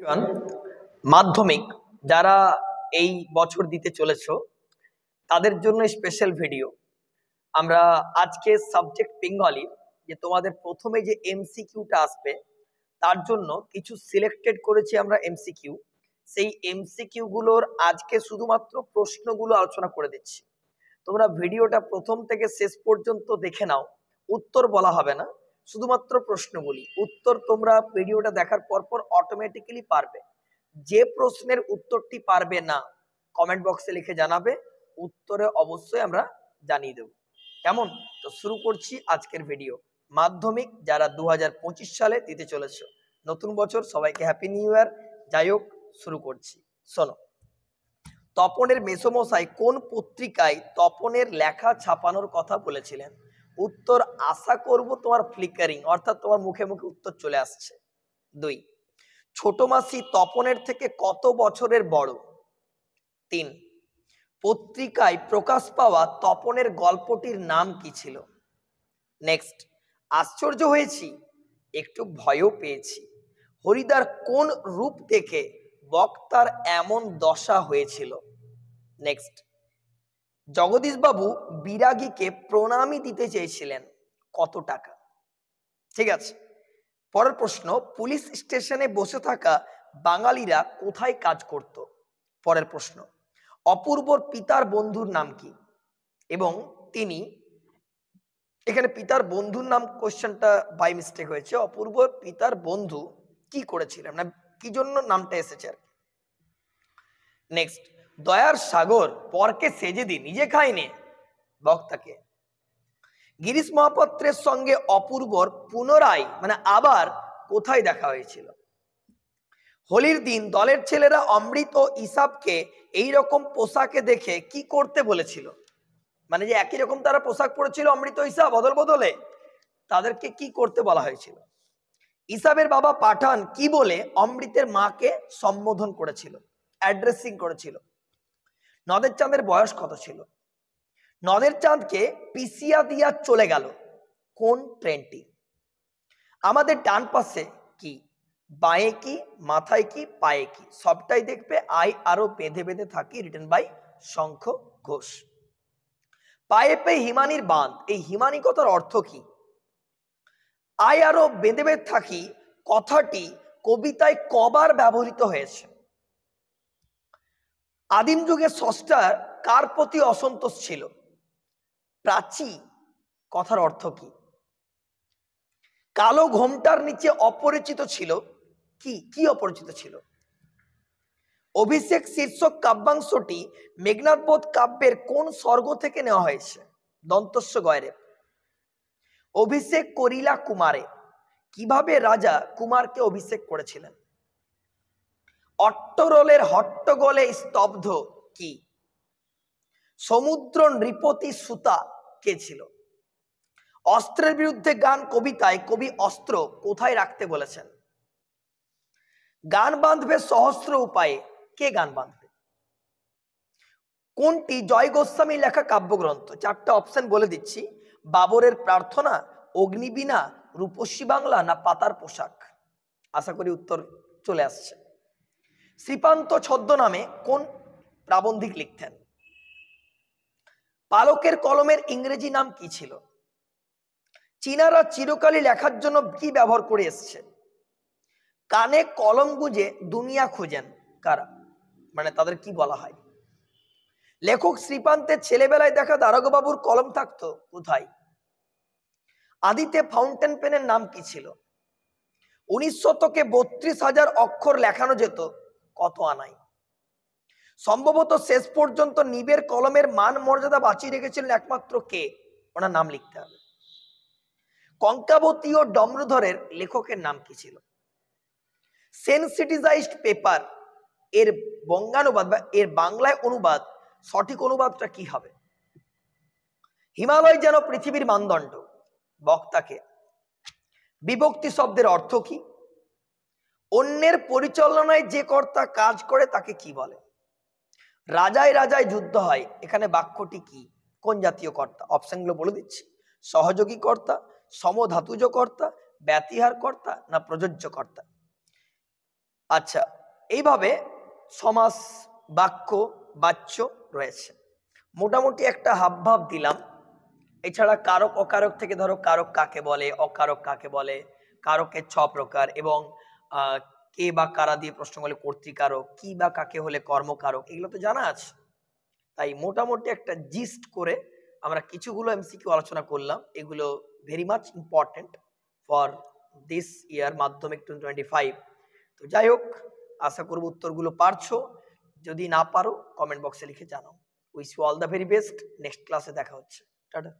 Everyone, মাধ্যমিক যারা এই বছর দিতে চলেছো তাদের জন্য স্পেশাল ভিডিও। আমরা আজকে সাবজেক্ট বেঙ্গলি, যে তোমাদের প্রথমে যে এমসিকিউটা আসবে তার জন্য কিছু সিলেক্টেড করেছি আমরা এমসিকিউ। সেই এমসিকিউ গুলোর আজকে শুধুমাত্র প্রশ্নগুলো আলোচনা করে দিচ্ছি। তোমরা ভিডিওটা প্রথম থেকে শেষ পর্যন্ত দেখে নাও, উত্তর বলা হবে না, শুধুমাত্র প্রশ্নগুলি। উত্তর তোমরা ভিডিওটা দেখার পর পর অটোমেটিক্যালি পারবে। যে প্রশ্নের উত্তরটি পারবে না কমেন্ট বক্সে লিখে জানাবে, উত্তরে অবশ্যই আমরা জানিয়ে দেব। কেমন? তো শুরু করছি আজকের ভিডিও। মাধ্যমিক যারা 2025 সালে দিতে চলেছে, নতুন বছর, সবাইকে হ্যাপি নিউ ইয়ার। যাই হোক, শুরু করছি। শোনো, তপনের মেসোমশাই কোন পত্রিকায় তপনের লেখা ছাপানোর কথা বলেছিলেন? উত্তর আশা করব তোমার ফ্লিকারিং, অর্থাৎ তোমার মুখে মুখে উত্তর চলে আসছে। 2, ছোট মাসি তপনের থেকে কত বছরের বড়? 3, পত্রিকায় প্রকাশ পাওয়া তপনের গল্পটির নাম কি ছিল? নেক্সট, আশ্চর্য হয়েছি, একটু ভয়ও পেয়েছি, হরিদার কোন রূপ দেখে বক্তার এমন দশা হয়েছিল? নেক্সট, জগদীশবাবু বিরাগীকে প্রণামী দিতে চেয়েছিলেন, কত টাকা? ঠিক আছে, পরের প্রশ্ন, পুলিশ স্টেশনে বসে থাকা বাঙালিরা কোথায় কাজ করত? পরের প্রশ্ন, অপূর্বর পিতার বন্ধুর নাম কি? এবং তিনি, এখানে পিতার বন্ধুর নাম কোশ্চেনটা বাই মিস্টেক হয়েছে, অপূর্বর পিতার বন্ধু কি করেছিলেন, না কি জন্য নামটা এসেছে আর কি। নেক্সট, দয়ার সাগর পরকে সেজে দি নিজে খায়নি, বক্তাকে। গিরিশ মহাপাত্রের সঙ্গে অপূর্বর পুনরায় মানে আবার কোথায় দেখা হয়েছিল? হোলির দিন দলের ছেলেরা অমৃত ও ইসাবকে এইরকম পোশাকে দেখে কি করতে বলেছিল? মানে যে একই রকম তারা পোশাক পরেছিল অমৃত ইসাব বদল বদলে, তাদেরকে কি করতে বলা হয়েছিল? ইসাবের বাবা পাঠান কি বলে অমৃতের মাকে সম্বোধন করেছিল, অ্যাড্রেসিং করেছিল? নদের চাঁদের বয়স কত ছিল? নদের চাঁদকে পিছিয়া দিয়া চলে গেল কোন ট্রেনটি? আমাদের ডান পাশে কি, বাঁয়ে কি, মাথায় কি, পায়ে কি? সবটাই দেখবে আই আরো বেঁধে বেঁধে থাকি, রিটেন বাই শঙ্খ ঘোষ। পায়ে পেয়ে হিমানির বাঁধ, এই হিমানি কথার অর্থ কি? আই আরো বেঁধে বেঁধে থাকি কথাটি কবিতায় কবার ব্যবহৃত হয়েছে? আদিম যুগে স্রষ্টার কার প্রতি অসন্তোষ ছিল? প্রাচী কথার অর্থ কি? কালো ঘোমটার নিচে অপরিচিত ছিল কি? কি অপরিচিত ছিল? অভিষেক শীর্ষক কাব্যাংশটি মেঘনাদবধ কাব্যের কোন স্বর্গ থেকে নেওয়া হয়েছে? দন্তস্ব গয়রে। অভিষেক করিলা কুমারে, কিভাবে রাজা কুমারকে অভিষেক করেছিলেন? অট্টরোলের হট্টগোলে স্তব্ধ কি? সমুদ্র নৃপতি সুতা কে ছিল? অস্ত্রের বিরুদ্ধে গান কবিতায় কবি অস্ত্র কোথায় রাখতে বলেছেন? গান বাঁধবে সহস্র উপায়ে, কে গান বাঁধবে? কোনটি জয় গোস্বামী লেখা কাব্যগ্রন্থ? 4টা অপশন বলে দিচ্ছি, বাবরের প্রার্থনা, অগ্নিবীণা, রূপসী বাংলা, না পাতার পোশাক? আশা করি উত্তর চলে আসছে। শ্রীপান্ত ছদ্মনামে কোন প্রাবন্ধিক লিখতেন? পালকের কলমের ইংরেজি নাম কি ছিল? চীনারা চিরকালই লেখার জন্য কি ব্যবহার করে এসছে? কানে কলম গুঁজে দুনিয়া খোঁজেন কারা, মানে তাদের কি বলা হয়? লেখক শ্রীপান্তের ছেলেবেলায় দেখা দারোগাবাবুর কলম থাকতো কোথায়? আদিতে ফাউন্টেন পেনের নাম কি ছিল? 19 শতকে 32,000 অক্ষর লেখানো যেত কত আনায়? সম্ভবত শেষ পর্যন্ত নিবের কলমের মান মর্যাদা বাঁচিয়ে রেখেছিলেন একমাত্র কে, ওনার নাম লিখতে হবে। কঙ্কাবতী ও ডম্রুধরের লেখকের নাম কি ছিল? সেন্সিটিজাইজড পেপার এর বঙ্গানুবাদ বা এর বাংলায় অনুবাদ, সঠিক অনুবাদটা কি হবে? হিমালয় যেন পৃথিবীর মানদণ্ড, বক্তাকে। বিভক্তি শব্দের অর্থ কি? অন্যের পরিচালনায় যে কর্তা কাজ করে তাকে কি বলে? রাজায় রাজায় যুদ্ধ হয়, এখানে বাক্যটি কি, কোন জাতীয় কর্তা? অপশনগুলো বলে দিচ্ছি, সহযোগী কর্তা, সমধাতুজ কর্তা, ব্যতিহার কর্তা, না প্রযোজ্য কর্তা? আচ্ছা, এইভাবে সমাস, বাক্য, বাচ্য রয়েছে। মোটামুটি একটা হাবভাব দিলাম। এছাড়া কারক অকারক থেকে ধরো কারক কাকে বলে, অকারক কাকে বলে, কারকের 6 প্রকার, এবং কে বা কারা দিয়ে প্রশ্ন করলে কর্তৃকারক, কি বা কাকে হলে কর্মকারক, এগুলো তো জানা আছে। তাই মোটামুটি একটা জিস্ট করে আমরা কিছুগুলো এমসিকিউ আলোচনা করলাম। এগুলো very much important for this ইয়ার মাধ্যমিক 2025। তো যাই হোক, আশা করবো উত্তরগুলো পারছো। যদি না পারো কমেন্ট বক্সে লিখে জানাও। Wish you all the very best. Next ক্লাসে দেখা হচ্ছে। টাটা।